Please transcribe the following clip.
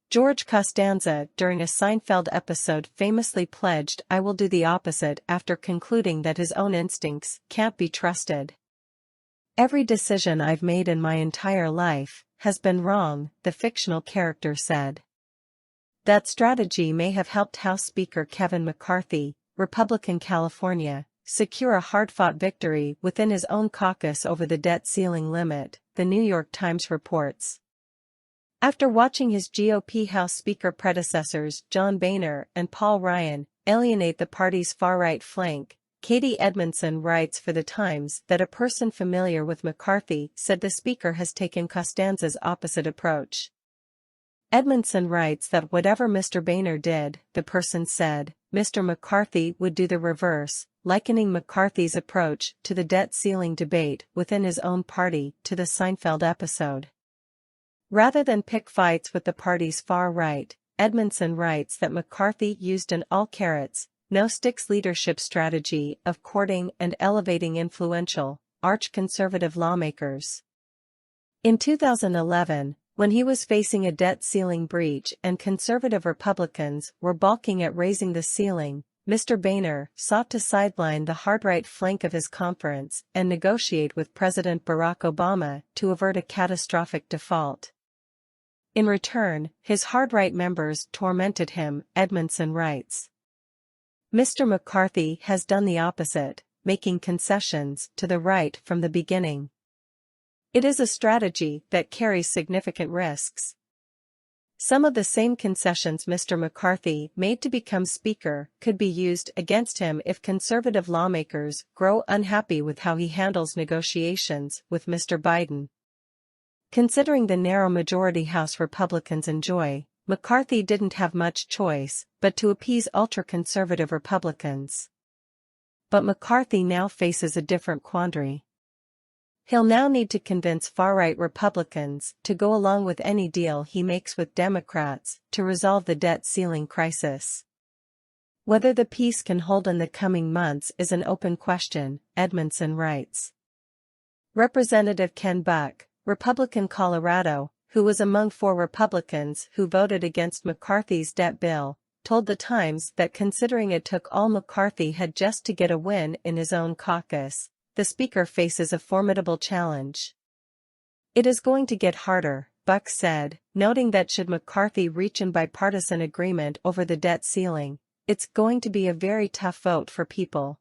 George Costanza, during a Seinfeld episode, famously pledged, "I will do the opposite," after concluding that his own instincts can't be trusted. "Every decision I've made in my entire life has been wrong," the fictional character said. That strategy may have helped House Speaker Kevin McCarthy, Republican California, secure a hard-fought victory within his own caucus over the debt ceiling limit, the New York Times reports. After watching his GOP House Speaker predecessors John Boehner and Paul Ryan alienate the party's far-right flank, Katie Edmondson writes for The Times that a person familiar with McCarthy said the Speaker has taken Costanza's opposite approach. Edmondson writes that whatever Mr. Boehner did, the person said, Mr. McCarthy would do the reverse, likening McCarthy's approach to the debt ceiling debate within his own party to the Seinfeld episode. Rather than pick fights with the party's far right, Edmondson writes that McCarthy used an all-carrots, no-sticks leadership strategy of courting and elevating influential, arch-conservative lawmakers. In 2011, when he was facing a debt ceiling breach and conservative Republicans were balking at raising the ceiling, Mr. Boehner sought to sideline the hard-right flank of his conference and negotiate with President Barack Obama to avert a catastrophic default. In return, his hard-right members tormented him, Edmondson writes. Mr. McCarthy has done the opposite, making concessions to the right from the beginning. It is a strategy that carries significant risks. Some of the same concessions Mr. McCarthy made to become Speaker could be used against him if conservative lawmakers grow unhappy with how he handles negotiations with Mr. Biden. Considering the narrow majority House Republicans enjoy, McCarthy didn't have much choice but to appease ultra-conservative Republicans. But McCarthy now faces a different quandary. He'll now need to convince far-right Republicans to go along with any deal he makes with Democrats to resolve the debt ceiling crisis. Whether the peace can hold in the coming months is an open question, Edmondson writes. Representative Ken Buck, Republican Colorado, who was among 4 Republicans who voted against McCarthy's debt bill, told The Times that considering it took all McCarthy had just to get a win in his own caucus, the Speaker faces a formidable challenge. It is going to get harder, Buck said, noting that should McCarthy reach a bipartisan agreement over the debt ceiling, it's going to be a very tough vote for people.